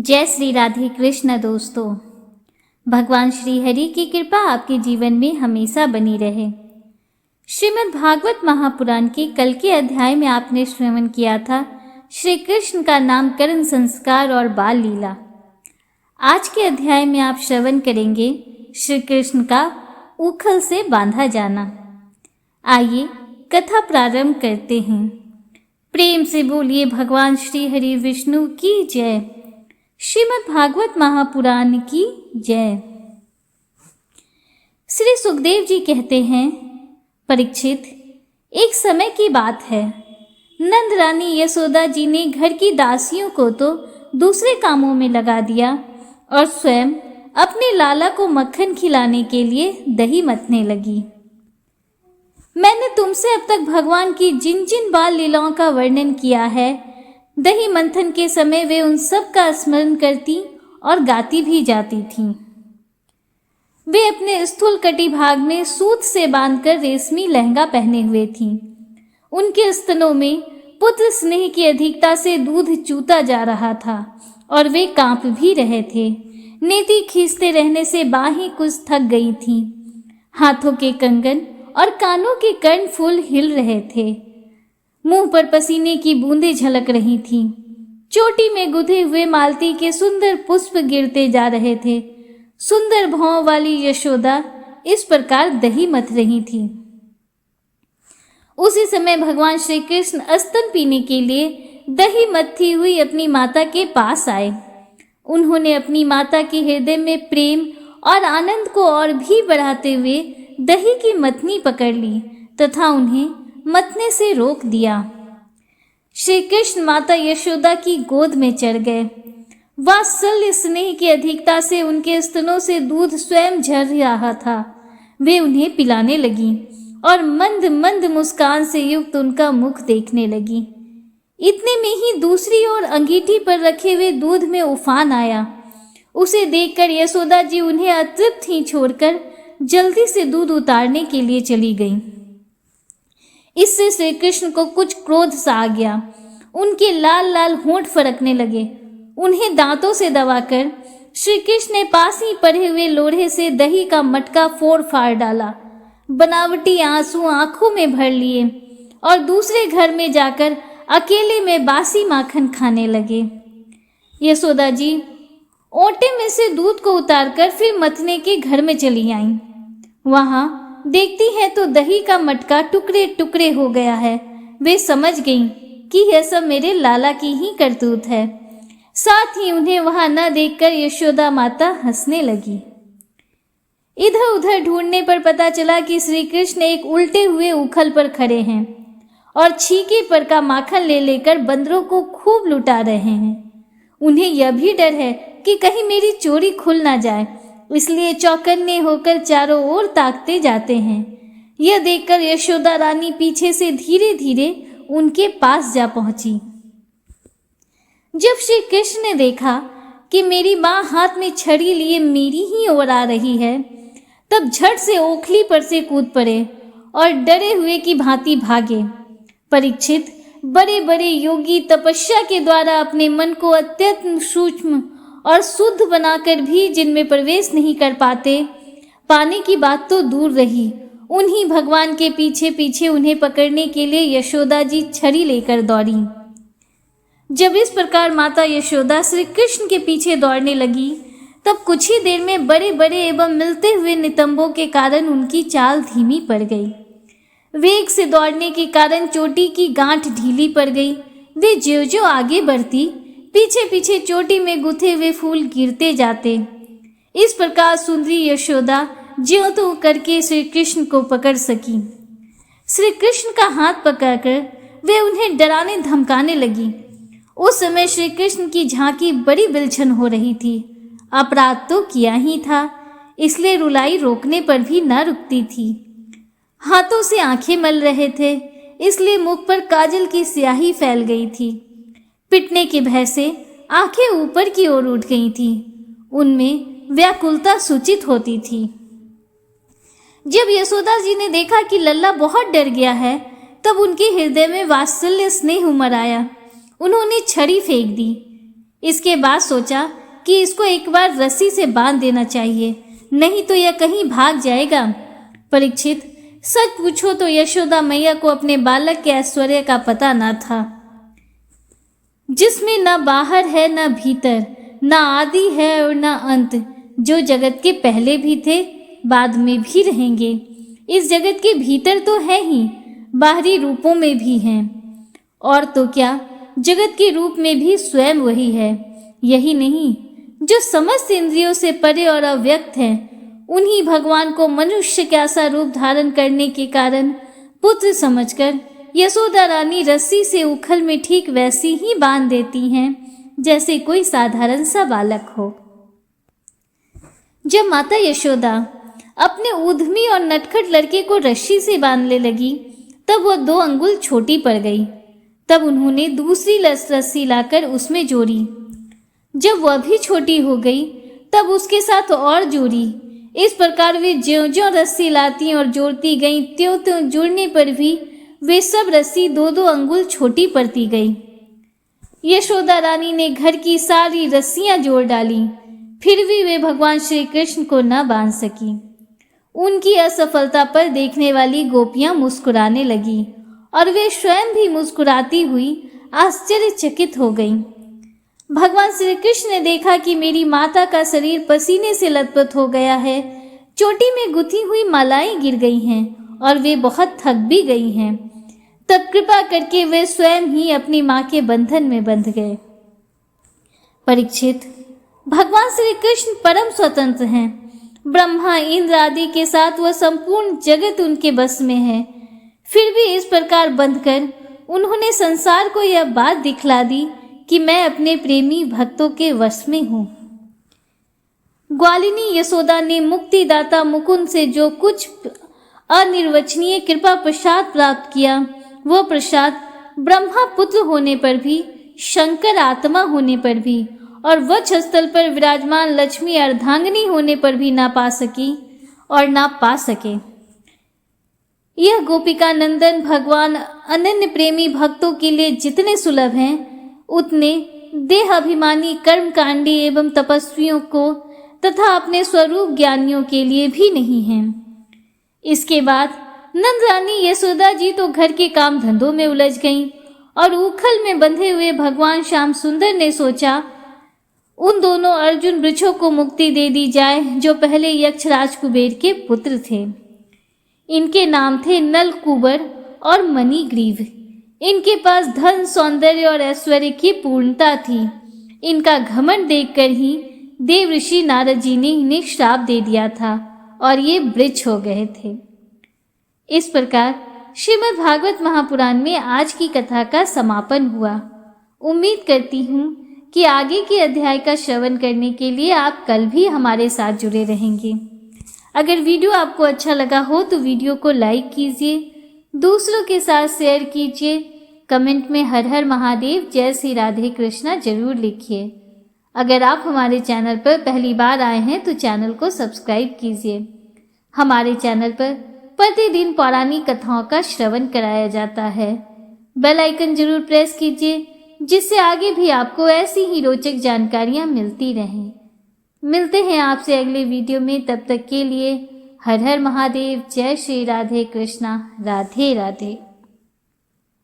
जय श्री राधे कृष्ण। दोस्तों, भगवान श्री हरि की कृपा आपके जीवन में हमेशा बनी रहे। श्रीमद् भागवत महापुराण के कल के अध्याय में आपने श्रवण किया था श्री कृष्ण का नामकरण संस्कार और बाल लीला। आज के अध्याय में आप श्रवण करेंगे श्री कृष्ण का उखल से बांधा जाना। आइए कथा प्रारंभ करते हैं। प्रेम से बोलिए भगवान श्री हरि विष्णु की जय। श्रीमद् भागवत महापुराण की जय। श्री सुखदेव जी कहते हैं, परीक्षित, एक समय की बात है। नंद रानी यशोदा जी ने घर की दासियों को तो दूसरे कामों में लगा दिया और स्वयं अपने लाला को मक्खन खिलाने के लिए दही मथने लगी। मैंने तुमसे अब तक भगवान की जिन जिन बाल लीलाओं का वर्णन किया है, दही मंथन के समय वे उन सब का स्मरण करती और गाती भी जाती थीं। वे अपने स्थूल कटी भाग में सूत से बांधकर रेशमी लहंगा पहने हुए थीं। उनके स्तनों में पुत्र स्नेह की अधिकता से दूध चूता जा रहा था और वे कांप भी रहे थे। नेति खींचते रहने से बाहें कुछ थक गई थीं। हाथों के कंगन और कानों के कर्णफूल हिल रहे थे। मुंह पर पसीने की बूंदें झलक रही थीं। चोटी में गुथे हुए मालती के सुंदर पुष्प गिरते जा रहे थे। सुंदर भौं वाली यशोदा इस प्रकार दही मथ रही थी। उसी समय भगवान श्री कृष्ण स्तन पीने के लिए दही मथती हुई अपनी माता के पास आए। उन्होंने अपनी माता के हृदय में प्रेम और आनंद को और भी बढ़ाते हुए दही की मथनी पकड़ ली तथा उन्हें मथने से रोक दिया। श्री कृष्ण माता यशोदा की गोद में चढ़ गए। वात्सल्य स्नेह की अधिकता से उनके स्तनों से दूध स्वयं झर रहा था। वे उन्हें पिलाने लगी और मंद मंद मुस्कान से युक्त उनका मुख देखने लगी। इतने में ही दूसरी ओर अंगीठी पर रखे हुए दूध में उफान आया। उसे देखकर यशोदा जी उन्हें अतृप्त ही छोड़कर जल्दी से दूध उतारने के लिए चली गईं। इससे श्री कृष्ण को कुछ क्रोध सा आ गया। उनके लाल लाल होंठ फड़कने लगे। उन्हें दांतों से दबाकर श्री कृष्ण ने पास ही पड़े हुए लोढ़े से दही का मटका फोड़ फाड़ डाला। बनावटी आंसू आंखों में भर लिए और दूसरे घर में जाकर अकेले में बासी माखन खाने लगे। यशोदा जी ओटे में से दूध को उतारकर फिर मथने के घर में चली आईं। वहां देखती हैं तो दही का मटका टुकड़े टुकड़े हो गया है। वे समझ गईं कि यह सब मेरे लाला की ही करतूत है। साथ ही उन्हें वहां न देखकर यशोदा माता हंसने लगी। इधर उधर ढूंढने पर पता चला कि श्री कृष्ण एक उल्टे हुए उखल पर खड़े हैं और छीके पर का माखन ले लेकर बंदरों को खूब लुटा रहे हैं। उन्हें यह भी डर है कि कहीं मेरी चोरी खुल ना जाए, इसलिए चौकन्ने होकर चारों ओर ताकते जाते हैं। यह देखकर यशोदा रानी पीछे से धीरे धीरे उनके पास जा पहुंची। जब श्री कृष्ण ने देखा कि मेरी मां हाथ में छड़ी लिए मेरी ही ओर आ रही है, तब झट से ओखली पर से कूद पड़े और डरे हुए की भांति भागे। परीक्षित, बड़े बड़े योगी तपस्या के द्वारा अपने मन को अत्यंत सूक्ष्म और शुद्ध बनाकर भी जिनमें प्रवेश नहीं कर पाने की बात तो दूर रही, उन्हीं भगवान के पीछे पीछे उन्हें पकड़ने के लिए यशोदा जी छड़ी लेकर दौड़ी। जब इस प्रकार माता यशोदा श्री कृष्ण के पीछे दौड़ने लगी, तब कुछ ही देर में बड़े बड़े एवं मिलते हुए नितंबों के कारण उनकी चाल धीमी पड़ गई। वेग से दौड़ने के कारण चोटी की गांठ ढीली पड़ गई। वे ज्यों ज्यों आगे बढ़ती, पीछे पीछे चोटी में गुथे हुए फूल गिरते जाते। इस प्रकार सुंदरी यशोदा ज्यों त्यों करके श्री कृष्ण को पकड़ सकी। श्री कृष्ण का हाथ पकड़कर वे उन्हें डराने धमकाने लगी। उस समय श्री कृष्ण की झांकी बड़ी बिलछन हो रही थी। अपराध तो किया ही था, इसलिए रुलाई रोकने पर भी न रुकती थी। हाथों से आंखें मल रहे थे, इसलिए मुख पर काजल की स्याही फैल गई थी। पिटने के भय से आंखें ऊपर की ओर उठ गई थीं। उनमें व्याकुलता सूचित होती थी। जब यशोदा जी ने देखा कि लल्ला बहुत डर गया है, तब उनके हृदय में वात्सल्य स्नेह उमड़ आया। उन्होंने छड़ी फेंक दी। इसके बाद सोचा कि इसको एक बार रस्सी से बांध देना चाहिए, नहीं तो यह कहीं भाग जाएगा। परीक्षित, सच पूछो तो यशोदा मैया को अपने बालक के ऐश्वर्य का पता न था, जिसमें न बाहर है न भीतर, न आदि है और न अंत, जो जगत के पहले भी थे, बाद में भी रहेंगे। इस जगत के भीतर तो है ही, बाहरी रूपों में भी हैं, और तो क्या, जगत के रूप में भी स्वयं वही है। यही नहीं, जो समस्त इंद्रियों से परे और अव्यक्त है, उन्हीं भगवान को मनुष्य का सा रूप धारण करने के कारण पुत्र समझकर यशोदा रानी रस्सी से उखल में ठीक वैसी ही बांध देती हैं जैसे कोई साधारण सा बालक हो। जब माता यशोदा अपने उद्यमी और नटखट लड़के को रस्सी से बांधने लगी, तब वह 2 अंगुल छोटी पड़ गई। तब उन्होंने दूसरी रस्सी लाकर उसमें जोड़ी। जब वह भी छोटी हो गई, तब उसके साथ और जोड़ी। इस प्रकार वे ज्यों-ज्यों रस्सी लाती और जोड़ती गईं, त्यों-त्यों जुड़ने पर भी वे सब रस्सी 2-2 अंगुल छोटी पड़ती गई। यशोदा रानी ने घर की सारी रस्सियां जोड़ डाली, फिर भी वे भगवान श्री कृष्ण को न बांध सकी। उनकी असफलता पर देखने वाली गोपियां मुस्कुराने लगी और वे स्वयं भी मुस्कुराती हुई आश्चर्यचकित हो गईं। भगवान श्री कृष्ण ने देखा कि मेरी माता का शरीर पसीने से लथपथ हो गया है, चोटी में गुथी हुई मालाएं गिर गई हैं और वे बहुत थक भी गई हैं। तब कृपा करके वे स्वयं ही अपनी मां के बंधन में बंध गए। परीक्षित, भगवान श्री कृष्ण परम स्वतंत्र हैं। ब्रह्मा, इंद्र आदि के साथ वह संपूर्ण जगत उनके बस में है। फिर भी इस प्रकार बंधकर उन्होंने संसार को यह बात दिखला दी कि मैं अपने प्रेमी भक्तों के वश में हूँ। ग्वालिनी यशोदा ने मुक्तिदाता मुकुंद से जो कुछ अनिर्वचनीय कृपा प्रसाद प्राप्त किया, वह प्रसाद ब्रह्मा पुत्र होने पर भी, शंकर आत्मा होने पर भी और वक्षस्थल पर विराजमान लक्ष्मी अर्धांगिनी होने पर भी ना पा सकी और ना पा सके। यह गोपिका नंदन भगवान अनन्य प्रेमी भक्तों के लिए जितने सुलभ हैं, उतने देह अभिमानी कर्मकांडी एवं तपस्वियों को तथा अपने स्वरूप ज्ञानियों के लिए भी नहीं हैं। इसके बाद नंद रानी यशोदा जी तो घर के काम धंधों में उलझ गईं और उखल में बंधे हुए भगवान श्याम सुंदर ने सोचा उन दोनों अर्जुन वृक्षों को मुक्ति दे दी जाए, जो पहले यक्षराज कुबेर के पुत्र थे। इनके नाम थे नलकूबर और मणिग्रीव। इनके पास धन, सौंदर्य और ऐश्वर्य की पूर्णता थी। इनका घमंड देखकर ही देव ऋषि नारद जी ने इन्हें श्राप दे दिया था और ये वृक्ष हो गए थे। इस प्रकार श्रीमद् भागवत महापुराण में आज की कथा का समापन हुआ। उम्मीद करती हूँ कि आगे के अध्याय का श्रवण करने के लिए आप कल भी हमारे साथ जुड़े रहेंगे। अगर वीडियो आपको अच्छा लगा हो तो वीडियो को लाइक कीजिए, दूसरों के साथ शेयर कीजिए, कमेंट में हर हर महादेव, जय श्री राधे कृष्णा जरूर लिखिए। अगर आप हमारे चैनल पर पहली बार आए हैं तो चैनल को सब्सक्राइब कीजिए। हमारे चैनल पर प्रतिदिन पौराणिक कथाओं का श्रवण कराया जाता है। बेल आइकन जरूर प्रेस कीजिए, जिससे आगे भी आपको ऐसी ही रोचक जानकारियां मिलती रहें। मिलते हैं आपसे अगले वीडियो में, तब तक के लिए हर हर महादेव, जय श्री राधे कृष्णा, राधे राधे।